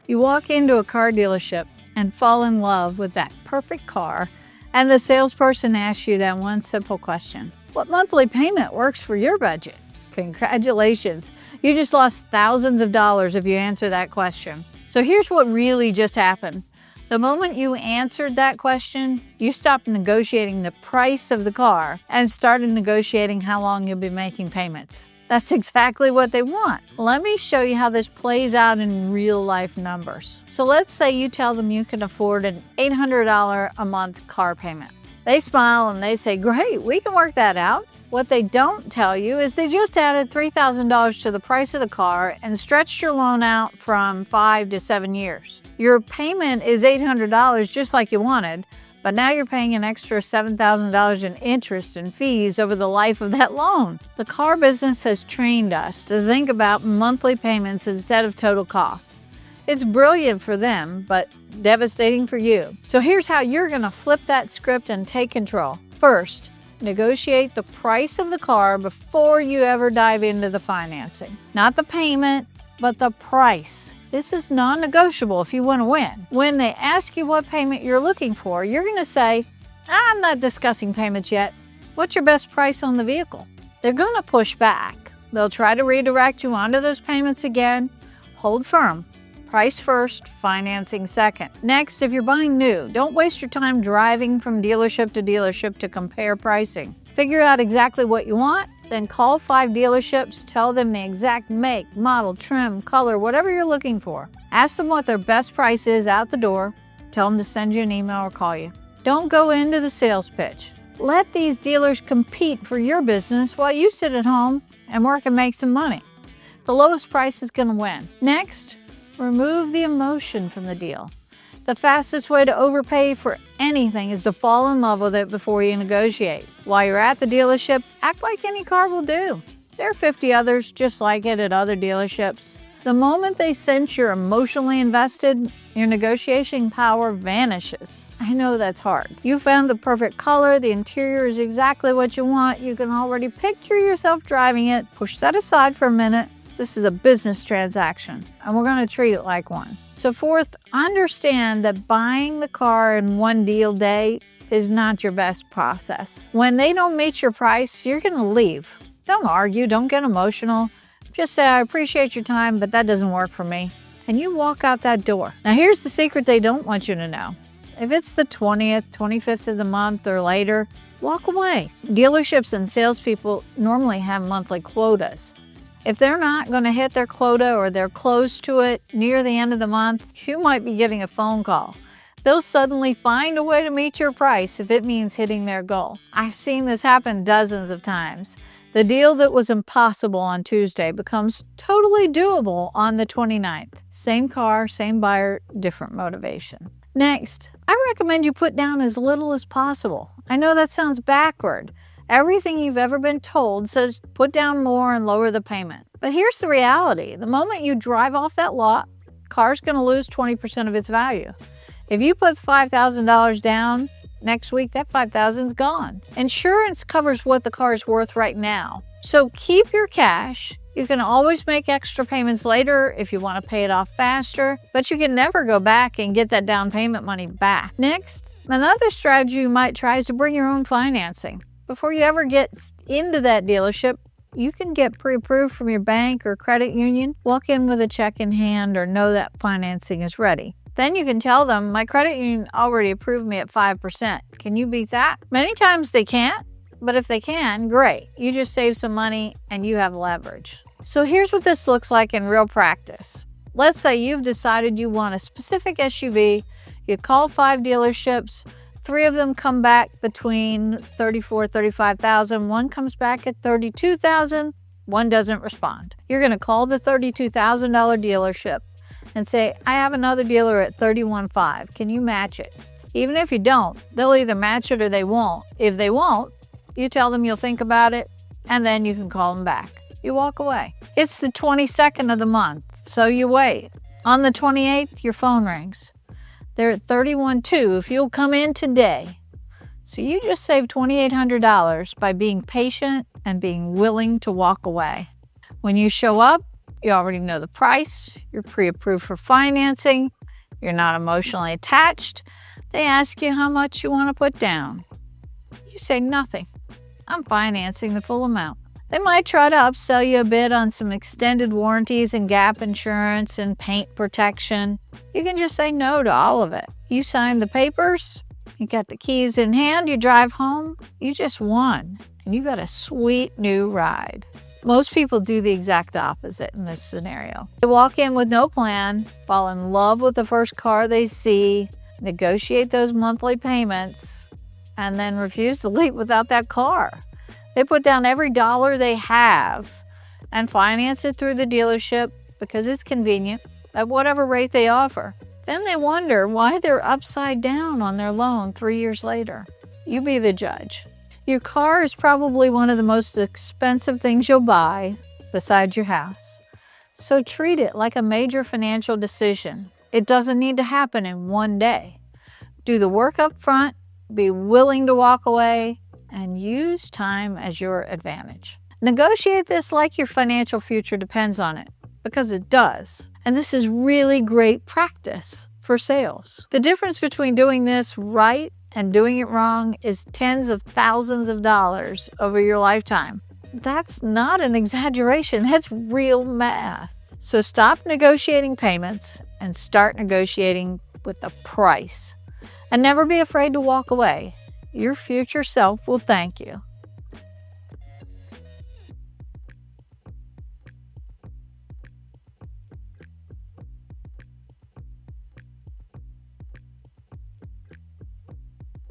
You walk into a car dealership and fall in love with that perfect car, and the salesperson asks you that one simple question: what monthly payment works for your budget? Congratulations, you just lost thousands of dollars if you answer that question. So here's what really just happened. The moment you answered that question, you stopped negotiating the price of the car and started negotiating how long you'll be making payments. That's exactly what they want. Let me show you how this plays out in real life numbers. So let's say you tell them you can afford an $800 a month car payment. They smile and they say, great, we can work that out. What they don't tell you is they just added $3,000 to the price of the car and stretched your loan out from 5 to 7 years. Your payment is $800 just like you wanted, but now you're paying an extra $7,000 in interest and fees over the life of that loan. The car business has trained us to think about monthly payments instead of total costs. It's brilliant for them, but devastating for you. So here's how you're going to flip that script and take control. First, negotiate the price of the car before you ever dive into the financing. Not the payment, but the price. This is non-negotiable if you want to win. When they ask you what payment you're looking for, you're going to say, I'm not discussing payments yet. What's your best price on the vehicle? They're going to push back. They'll try to redirect you onto those payments again. Hold firm. Price first, financing second. Next, if you're buying new, don't waste your time driving from dealership to compare pricing. Figure out exactly what you want, then call 5 dealerships, tell them the exact make, model, trim, color, whatever you're looking for. Ask them what their best price is out the door. Tell them to send you an email or call you. Don't go into the sales pitch. Let these dealers compete for your business while you sit at home and work and make some money. The lowest price is going to win. Next, remove the emotion from the deal. The fastest way to overpay for anything is to fall in love with it before you negotiate. While you're at the dealership, act like any car will do. There are 50 others just like it at other dealerships. The moment they sense you're emotionally invested, your negotiation power vanishes. I know that's hard. You found the perfect color, the interior is exactly what you want, you can already picture yourself driving it. Push that aside for a minute. This is a business transaction, and we're going to treat it like one. So fourth, understand that buying the car in one deal day is not your best process. When they don't meet your price, you're going to leave. Don't argue, don't get emotional. Just say, I appreciate your time, but that doesn't work for me. And you walk out that door. Now here's the secret they don't want you to know. If it's the 20th, 25th of the month or later, walk away. Dealerships and salespeople normally have monthly quotas. If they're not going to hit their quota or they're close to it near the end of the month, you might be getting a phone call. They'll suddenly find a way to meet your price if it means hitting their goal. I've seen this happen dozens of times. The deal that was impossible on Tuesday becomes totally doable on the 29th. Same car, same buyer, different motivation. Next, I recommend you put down as little as possible. I know that sounds backward. Everything you've ever been told says put down more and lower the payment. But here's the reality. The moment you drive off that lot, the car's going to lose 20% of its value. If you put $5,000 down, next week that $5,000 is gone. Insurance covers what the car is worth right now. So keep your cash. You can always make extra payments later if you want to pay it off faster, but you can never go back and get that down payment money back. Next, another strategy you might try is to bring your own financing. Before you ever get into that dealership, you can get pre-approved from your bank or credit union, walk in with a check in hand, or know that financing is ready. Then you can tell them, my credit union already approved me at 5%. Can you beat that? Many times they can't, but if they can, great. You just save some money and you have leverage. So here's what this looks like in real practice. Let's say you've decided you want a specific SUV. You call 5 dealerships. 3 of them come back between $34,000, $35,000. 1 comes back at $32,000. 1 doesn't respond. You're going to call the $32,000 dealership and say, I have another dealer at $31,500. Can you match it? Even if you don't, they'll either match it or they won't. If they won't, you tell them you'll think about it, and then you can call them back. You walk away. It's the 22nd of the month, so you wait. On the 28th, your phone rings. They're at $31,200 if you'll come in today. So you just saved $2,800 by being patient and being willing to walk away. When you show up, You already know the price, you're pre-approved for financing, you're not emotionally attached. They ask you how much you want to put down. You say nothing. I'm financing the full amount. They might try to upsell you a bit on some extended warranties and gap insurance and paint protection. You can just say no to all of it. You sign the papers, you got the keys in hand, you drive home, you just won, and you got a sweet new ride. Most people do the exact opposite in this scenario. They walk in with no plan, fall in love with the first car they see, negotiate those monthly payments, and then refuse to leave without that car. They put down every dollar they have and finance it through the dealership because it's convenient at whatever rate they offer. Then they wonder why they're upside down on their loan 3 years later. You be the judge. Your car is probably one of the most expensive things you'll buy besides your house. So treat it like a major financial decision. It doesn't need to happen in one day. Do the work up front, be willing to walk away, and use time as your advantage. Negotiate this like your financial future depends on it, because it does. And this is really great practice for sales. The difference between doing this right and doing it wrong is tens of thousands of dollars over your lifetime. That's not an exaggeration, that's real math. So stop negotiating payments and start negotiating with the price. And never be afraid to walk away. Your future self will thank you.